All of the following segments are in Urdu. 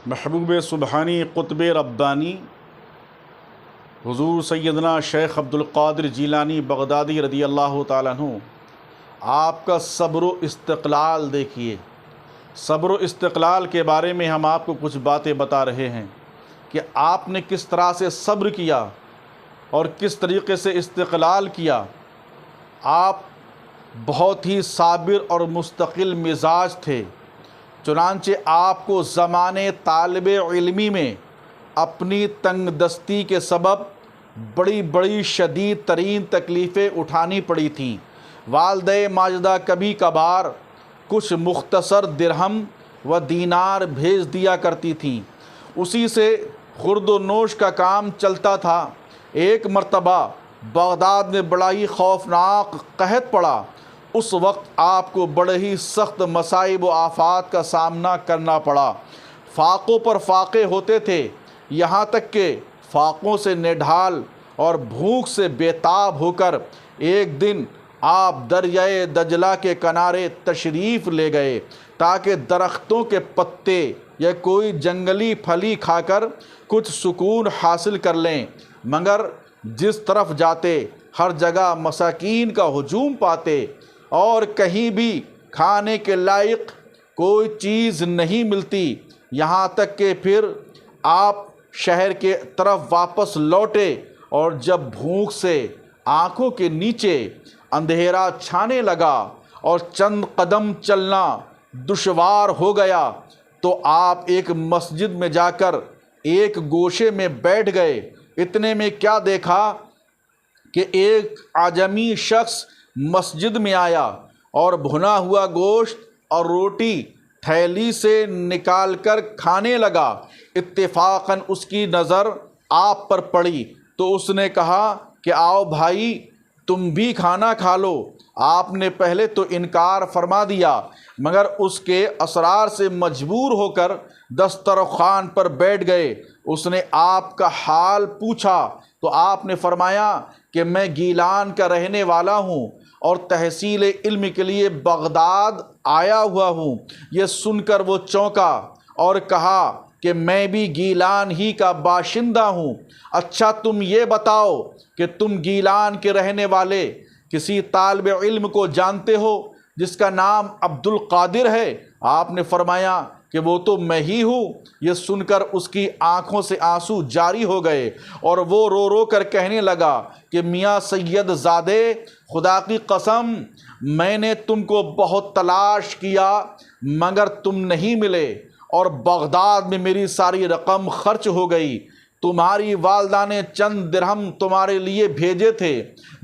محبوب سبحانی قطب ربانی حضور سیدنا شیخ عبدالقادر جیلانی بغدادی رضی اللہ تعالیٰ عنہ، آپ کا صبر و استقلال دیکھیے۔ صبر و استقلال کے بارے میں ہم آپ کو کچھ باتیں بتا رہے ہیں کہ آپ نے کس طرح سے صبر کیا اور کس طریقے سے استقلال کیا۔ آپ بہت ہی صابر اور مستقل مزاج تھے، چنانچہ آپ کو زمانے طالب علمی میں اپنی تنگ دستی کے سبب بڑی شدید ترین تکلیفیں اٹھانی پڑی تھیں۔ والدہ ماجدہ کبھی کبھار کچھ مختصر درہم و دینار بھیج دیا کرتی تھیں، اسی سے خورد و نوش کا کام چلتا تھا۔ ایک مرتبہ بغداد میں بڑا ہی خوفناک قحط پڑا۔ اس وقت آپ کو بڑے ہی سخت مصائب و آفات کا سامنا کرنا پڑا۔ فاقوں پر فاقے ہوتے تھے، یہاں تک کہ فاقوں سے نڈھال اور بھوک سے بیتاب ہو کر ایک دن آپ دریائے دجلہ کے کنارے تشریف لے گئے تاکہ درختوں کے پتے یا کوئی جنگلی پھلی کھا کر کچھ سکون حاصل کر لیں، مگر جس طرف جاتے ہر جگہ مساکین کا ہجوم پاتے اور کہیں بھی کھانے کے لائق کوئی چیز نہیں ملتی۔ یہاں تک کہ پھر آپ شہر کے طرف واپس لوٹے اور جب بھوک سے آنکھوں کے نیچے اندھیرا چھانے لگا اور چند قدم چلنا دشوار ہو گیا تو آپ ایک مسجد میں جا کر ایک گوشے میں بیٹھ گئے۔ اتنے میں کیا دیکھا کہ ایک اعجمی شخص مسجد میں آیا اور بھنا ہوا گوشت اور روٹی تھیلی سے نکال کر کھانے لگا۔ اتفاقاً اس کی نظر آپ پر پڑی تو اس نے کہا کہ آؤ بھائی، تم بھی کھانا کھا لو۔ آپ نے پہلے تو انکار فرما دیا، مگر اس کے اصرار سے مجبور ہو کر دسترخوان پر بیٹھ گئے۔ اس نے آپ کا حال پوچھا تو آپ نے فرمایا کہ میں گیلان کا رہنے والا ہوں اور تحصیل علم کے لیے بغداد آیا ہوا ہوں۔ یہ سن کر وہ چونکا اور کہا کہ میں بھی گیلان ہی کا باشندہ ہوں۔ اچھا تم یہ بتاؤ کہ تم گیلان کے رہنے والے کسی طالب علم کو جانتے ہو جس کا نام عبدالقادر ہے؟ آپ نے فرمایا کہ وہ تو میں ہی ہوں۔ یہ سن کر اس کی آنکھوں سے آنسو جاری ہو گئے اور وہ رو رو کر کہنے لگا کہ میاں سید زادے، خدا کی قسم میں نے تم کو بہت تلاش کیا مگر تم نہیں ملے، اور بغداد میں میری ساری رقم خرچ ہو گئی۔ تمہاری والدہ نے چند درہم تمہارے لیے بھیجے تھے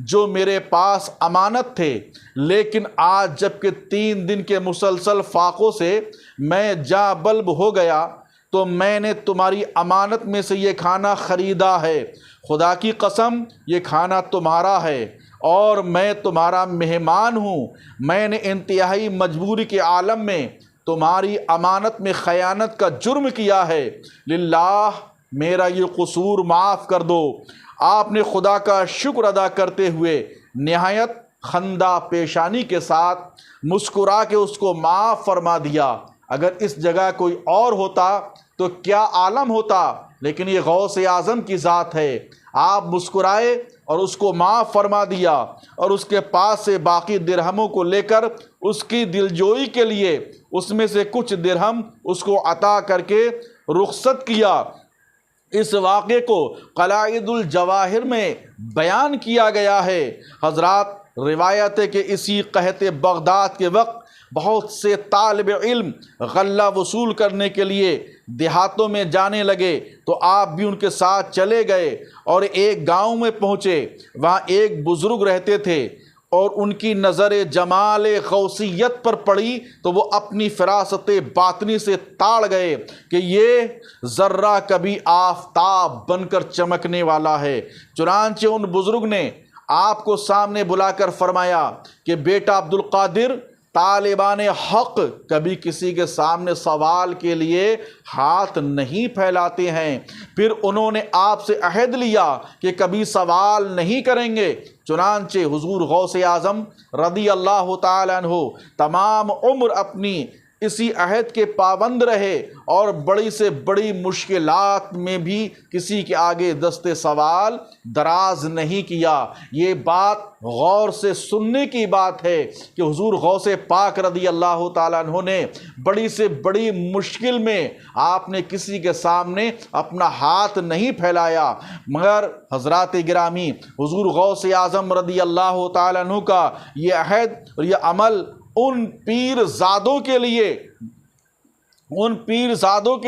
جو میرے پاس امانت تھے، لیکن آج جب کہ 3 دن کے مسلسل فاقوں سے میں جاں بلب ہو گیا تو میں نے تمہاری امانت میں سے یہ کھانا خریدا ہے۔ خدا کی قسم یہ کھانا تمہارا ہے اور میں تمہارا مہمان ہوں۔ میں نے انتہائی مجبوری کے عالم میں تمہاری امانت میں خیانت کا جرم کیا ہے، للہ میرا یہ قصور معاف کر دو۔ آپ نے خدا کا شکر ادا کرتے ہوئے نہایت خندہ پیشانی کے ساتھ مسکرا کے اس کو معاف فرما دیا۔ اگر اس جگہ کوئی اور ہوتا تو کیا عالم ہوتا، لیکن یہ غوث اعظم کی ذات ہے۔ آپ مسکرائے اور اس کو معاف فرما دیا اور اس کے پاس سے باقی درہموں کو لے کر اس کی دلجوئی کے لیے اس میں سے کچھ درہم اس کو عطا کر کے رخصت کیا۔ اس واقعے کو قلائد الجواہر میں بیان کیا گیا ہے۔ حضرات، روایت ہے کہ اسی قحط بغداد کے وقت بہت سے طالب علم غلہ وصول کرنے کے لیے دیہاتوں میں جانے لگے تو آپ بھی ان کے ساتھ چلے گئے اور ایک گاؤں میں پہنچے۔ وہاں ایک بزرگ رہتے تھے اور ان کی نظر جمال غوثیت پر پڑی تو وہ اپنی فراست باطنی سے تاڑ گئے کہ یہ ذرہ کبھی آفتاب بن کر چمکنے والا ہے۔ چنانچہ ان بزرگ نے آپ کو سامنے بلا کر فرمایا کہ بیٹا عبدالقادر، طالبان حق کبھی کسی کے سامنے سوال کے لیے ہاتھ نہیں پھیلاتے ہیں۔ پھر انہوں نے آپ سے عہد لیا کہ کبھی سوال نہیں کریں گے۔ چنانچہ حضور غوث اعظم رضی اللہ تعالیٰ عنہ تمام عمر اپنی اسی عہد کے پابند رہے اور بڑی سے بڑی مشکلات میں بھی کسی کے آگے دست سوال دراز نہیں کیا۔ یہ بات غور سے سننے کی بات ہے کہ حضور غوث پاک رضی اللہ تعالیٰ عنہ نے بڑی سے بڑی مشکل میں آپ نے کسی کے سامنے اپنا ہاتھ نہیں پھیلایا، مگر حضرات گرامی حضور غوث اعظم رضی اللہ تعالیٰ عنہ کا یہ عہد اور یہ عمل ان پیر زادوں کے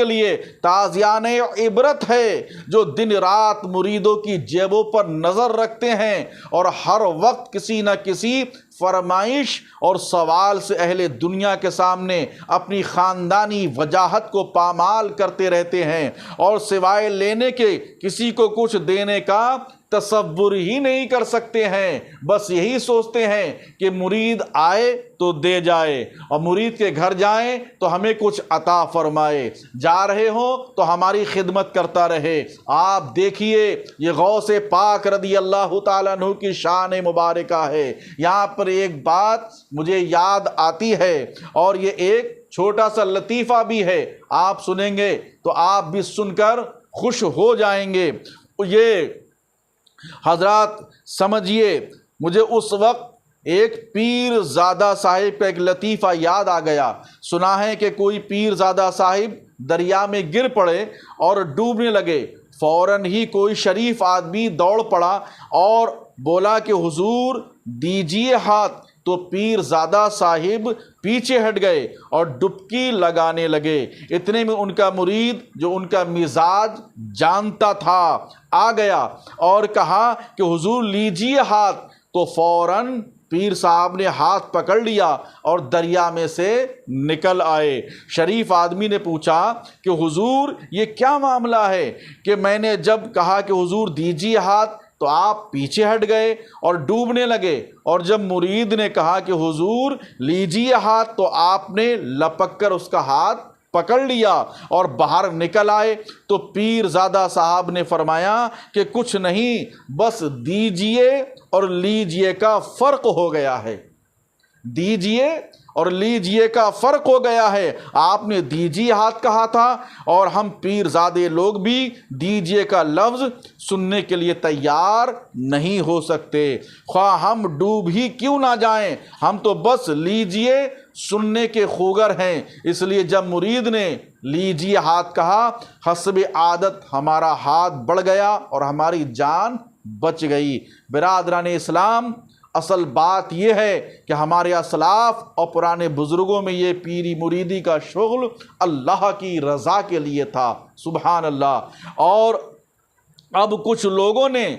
لیے تازیان عبرت ہے جو دن رات مریدوں کی جیبوں پر نظر رکھتے ہیں اور ہر وقت کسی نہ کسی فرمائش اور سوال سے اہل دنیا کے سامنے اپنی خاندانی وجاہت کو پامال کرتے رہتے ہیں اور سوائے لینے کے کسی کو کچھ دینے کا تصور ہی نہیں کر سکتے ہیں۔ بس یہی سوچتے ہیں کہ مرید آئے تو دے جائے اور مرید کے گھر جائیں تو ہمیں کچھ عطا فرمائے، جا رہے ہوں تو ہماری خدمت کرتا رہے۔ آپ دیکھیے یہ غوث پاک رضی اللہ تعالیٰ عنہ کی شان مبارکہ ہے۔ یہاں پر ایک بات مجھے یاد آتی ہے اور یہ ایک چھوٹا سا لطیفہ بھی ہے، آپ سنیں گے تو آپ بھی سن کر خوش ہو جائیں گے۔ یہ حضرات سمجھیے، مجھے اس وقت ایک پیر زادہ صاحب کا ایک لطیفہ یاد آ گیا۔ سنا ہے کہ کوئی پیر زادہ صاحب دریا میں گر پڑے اور ڈوبنے لگے، فوراً ہی کوئی شریف آدمی دوڑ پڑا اور بولا کہ حضور دیجیے ہاتھ، تو پیر زادہ صاحب پیچھے ہٹ گئے اور ڈبکی لگانے لگے۔ اتنے میں ان کا مرید جو ان کا مزاج جانتا تھا آ گیا اور کہا کہ حضور لیجیے ہاتھ، تو فوراً پیر صاحب نے ہاتھ پکڑ لیا اور دریا میں سے نکل آئے۔ شریف آدمی نے پوچھا کہ حضور یہ کیا معاملہ ہے کہ میں نے جب کہا کہ حضور دیجیے ہاتھ تو آپ پیچھے ہٹ گئے اور ڈوبنے لگے، اور جب مرید نے کہا کہ حضور لیجیے ہاتھ تو آپ نے لپک کر اس کا ہاتھ پکڑ لیا اور باہر نکل آئے۔ تو پیر زادہ صاحب نے فرمایا کہ کچھ نہیں، بس دیجیے اور لیجیے کا فرق ہو گیا ہے، دیجیے اور لیجیے کا فرق ہو گیا ہے۔ آپ نے دیجیے ہاتھ کہا تھا اور ہم پیر زادے لوگ بھی دیجیے کا لفظ سننے کے لیے تیار نہیں ہو سکتے، خواہ ہم ڈوب ہی کیوں نہ جائیں، ہم تو بس لیجیے سننے کے خوگر ہیں۔ اس لیے جب مرید نے لیجیے ہاتھ کہا، حسب عادت ہمارا ہاتھ بڑھ گیا اور ہماری جان بچ گئی۔ برادران اسلام، اصل بات یہ ہے کہ ہمارے اسلاف اور پرانے بزرگوں میں یہ پیری مریدی کا شغل اللہ کی رضا کے لیے تھا، سبحان اللہ۔ اور اب کچھ لوگوں نے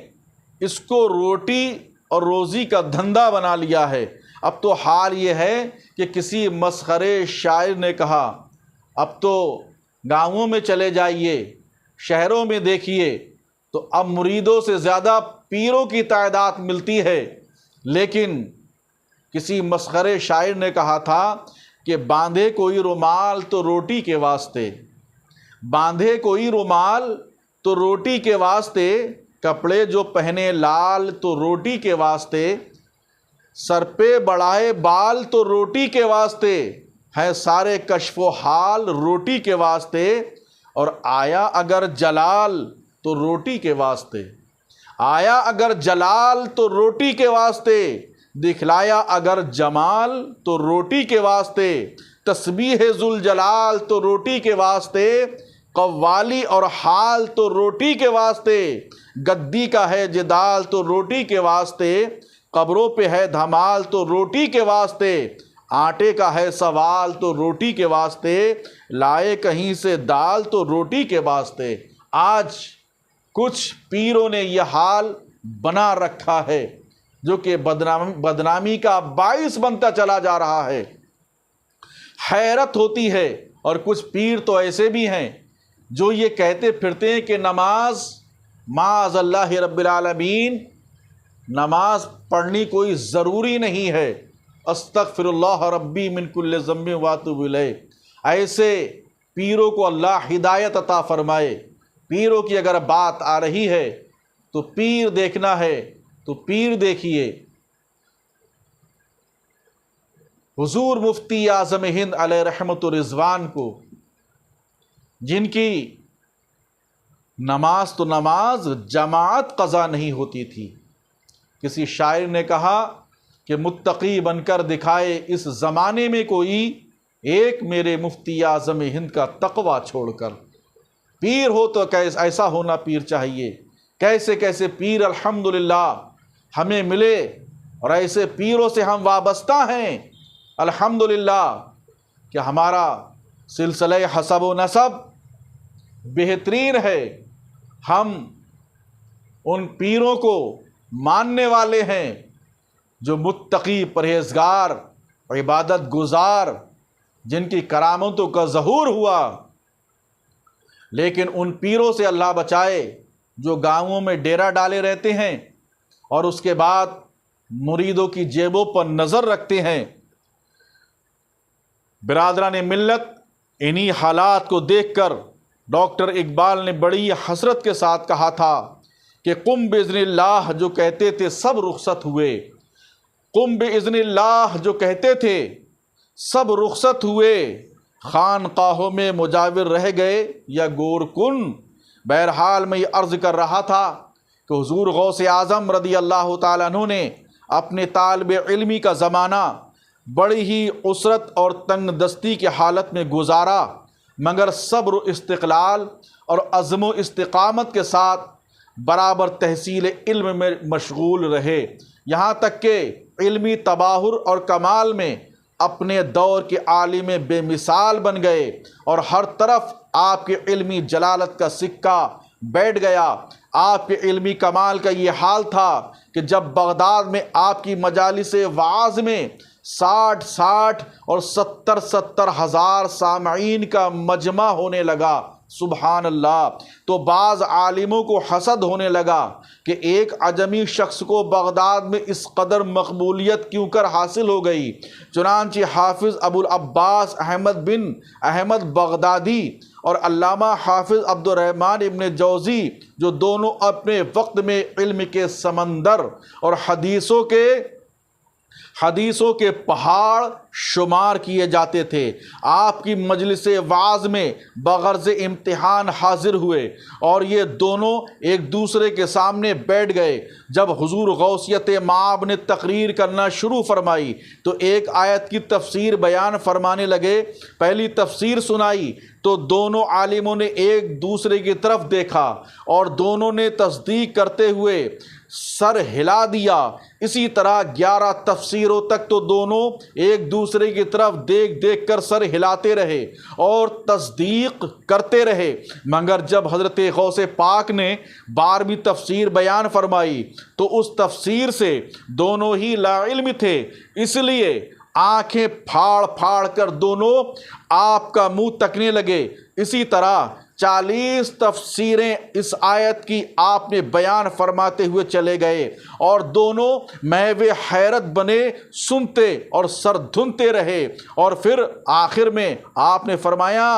اس کو روٹی اور روزی کا دھندا بنا لیا ہے۔ اب تو حال یہ ہے کہ کسی مسخرے شاعر نے کہا، اب تو گاؤں میں چلے جائیے، شہروں میں دیکھیے تو اب مریدوں سے زیادہ پیروں کی تعداد ملتی ہے، لیکن کسی مسخرے شاعر نے کہا تھا کہ باندھے کوئی رومال تو روٹی کے واسطے، باندھے کوئی رومال تو روٹی کے واسطے، کپڑے جو پہنے لال تو روٹی کے واسطے، سر پہ بڑھائے بال تو روٹی کے واسطے، ہے سارے کشف و حال روٹی کے واسطے، اور آیا اگر جلال تو روٹی کے واسطے، آیا اگر جلال تو روٹی کے واسطے، دکھلایا اگر جمال تو روٹی کے واسطے، تسبیح ذوالجلال تو روٹی کے واسطے، قوالی اور حال تو روٹی کے واسطے، گدی کا ہے جدال تو روٹی کے واسطے، قبروں پہ ہے دھمال تو روٹی کے واسطے، آٹے کا ہے سوال تو روٹی کے واسطے، لائے کہیں سے دال تو روٹی کے واسطے۔ آج کچھ پیروں نے یہ حال بنا رکھا ہے جو کہ بدنامی کا باعث بنتا چلا جا رہا ہے۔ حیرت ہوتی ہے، اور کچھ پیر تو ایسے بھی ہیں جو یہ کہتے پھرتے ہیں کہ نماز معاذ اللہ رب العالمین، نماز پڑھنی کوئی ضروری نہیں ہے، استغفر اللہ ربی من کل ذنب واتوب الیہ۔ ایسے پیروں کو اللہ ہدایت عطا فرمائے۔ پیروں کی اگر بات آ رہی ہے تو پیر دیکھنا ہے تو پیر دیکھیے۔ حضور مفتی اعظم ہند علیہ رحمت و رضوان کو، جن کی نماز تو نماز جماعت قضا نہیں ہوتی تھی، کسی شاعر نے کہا کہ متقی بن کر دکھائے اس زمانے میں کوئی ایک میرے مفتی اعظم ہند کا تقوی چھوڑ کر۔ پیر ہو تو ایسا ہونا پیر چاہیے، کیسے کیسے پیر الحمدللہ ہمیں ملے، اور ایسے پیروں سے ہم وابستہ ہیں الحمدللہ کہ ہمارا سلسلہ حسب و نسب بہترین ہے، ہم ان پیروں کو ماننے والے ہیں جو متقی، پرہیزگار، عبادت گزار، جن کی کرامتوں کا ظہور ہوا۔ لیکن ان پیروں سے اللہ بچائے جو گاؤں میں ڈیرا ڈالے رہتے ہیں اور اس کے بعد مریدوں کی جیبوں پر نظر رکھتے ہیں۔ برادران ملت، انہی حالات کو دیکھ کر ڈاکٹر اقبال نے بڑی حسرت کے ساتھ کہا تھا کہ قم باذن اللہ جو کہتے تھے سب رخصت ہوئے، قم باذن اللہ جو کہتے تھے سب رخصت ہوئے، خانقاہوں میں مجاور رہ گئے یا گور کن۔ بہرحال میں یہ عرض کر رہا تھا کہ حضور غوث اعظم رضی اللہ تعالیٰ عنہ نے اپنے طالب علمی کا زمانہ بڑی ہی عسرت اور تنگ دستی کی حالت میں گزارا، مگر صبر و استقلال اور عزم و استقامت کے ساتھ برابر تحصیل علم میں مشغول رہے، یہاں تک کہ علمی تباہر اور کمال میں اپنے دور کے عالم بے مثال بن گئے، اور ہر طرف آپ کے علمی جلالت کا سکہ بیٹھ گیا۔ آپ کے علمی کمال کا یہ حال تھا کہ جب بغداد میں آپ کی مجالس وعظ میں 60 اور 70 ہزار سامعین کا مجمع ہونے لگا، سبحان اللہ، تو بعض عالموں کو حسد ہونے لگا کہ ایک عجمی شخص کو بغداد میں اس قدر مقبولیت کیوں کر حاصل ہو گئی۔ چنانچہ حافظ ابو العباس احمد بن احمد بغدادی اور علامہ حافظ عبد الرحمن ابن جوزی، جو دونوں اپنے وقت میں علم کے سمندر اور حدیثوں کے پہاڑ شمار کیے جاتے تھے، آپ کی مجلس وعظ میں بغرض امتحان حاضر ہوئے، اور یہ دونوں ایک دوسرے کے سامنے بیٹھ گئے۔ جب حضور غوثیت مآب نے تقریر کرنا شروع فرمائی تو ایک آیت کی تفسیر بیان فرمانے لگے۔ پہلی تفسیر سنائی تو دونوں عالموں نے ایک دوسرے کی طرف دیکھا اور دونوں نے تصدیق کرتے ہوئے سر ہلا دیا۔ اسی طرح 11 تفسیروں تک تو دونوں ایک دوسرے کی طرف دیکھ کر سر ہلاتے رہے اور تصدیق کرتے رہے، مگر جب حضرت غوث پاک نے 12ویں تفسیر بیان فرمائی تو اس تفسیر سے دونوں ہی لا علم تھے، اس لیے آنکھیں پھاڑ کر دونوں آپ کا منہ تکنے لگے۔ اسی طرح 40 تفسیریں اس آیت کی آپ نے بیان فرماتے ہوئے چلے گئے، اور دونوں محو حیرت بنے سنتے اور سر دھنتے رہے، اور پھر آخر میں آپ نے فرمایا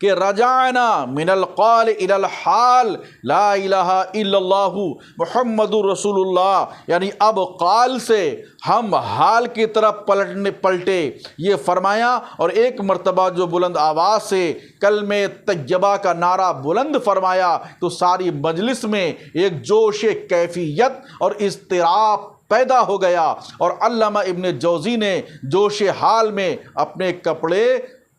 کہ رجعنا من القول الى الحال لا الہ الا اللہ محمد رسول اللہ، یعنی اب قال سے ہم حال کی طرف پلٹے، یہ فرمایا، اور ایک مرتبہ جو بلند آواز سے کلمہ طیبہ کا نعرہ بلند فرمایا تو ساری مجلس میں ایک جوش کیفیت اور اضطراب پیدا ہو گیا، اور علامہ ابن جوزی نے جوش حال میں اپنے کپڑے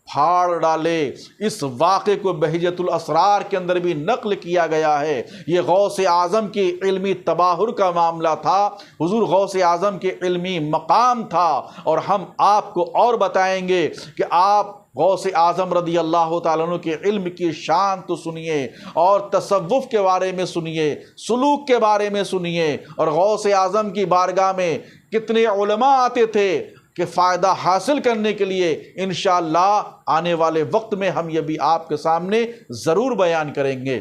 پھاڑ ڈالے۔ اس واقعے کو بہجت الاسرار کے اندر بھی نقل کیا گیا ہے۔ یہ غوث اعظم کی علمی تباہر کا معاملہ تھا، حضور غوث اعظم کے علمی مقام تھا، اور ہم آپ کو اور بتائیں گے کہ آپ غوث اعظم رضی اللہ تعالیٰ عنہ کے علم کی شان تو سنیے، اور تصوف کے بارے میں سنیے، سلوک کے بارے میں سنیے، اور غوث اعظم کی بارگاہ میں کتنے علماء آتے تھے کہ فائدہ حاصل کرنے کے لیے انشاءاللہ آنے والے وقت میں ہم یہ بھی آپ کے سامنے ضرور بیان کریں گے۔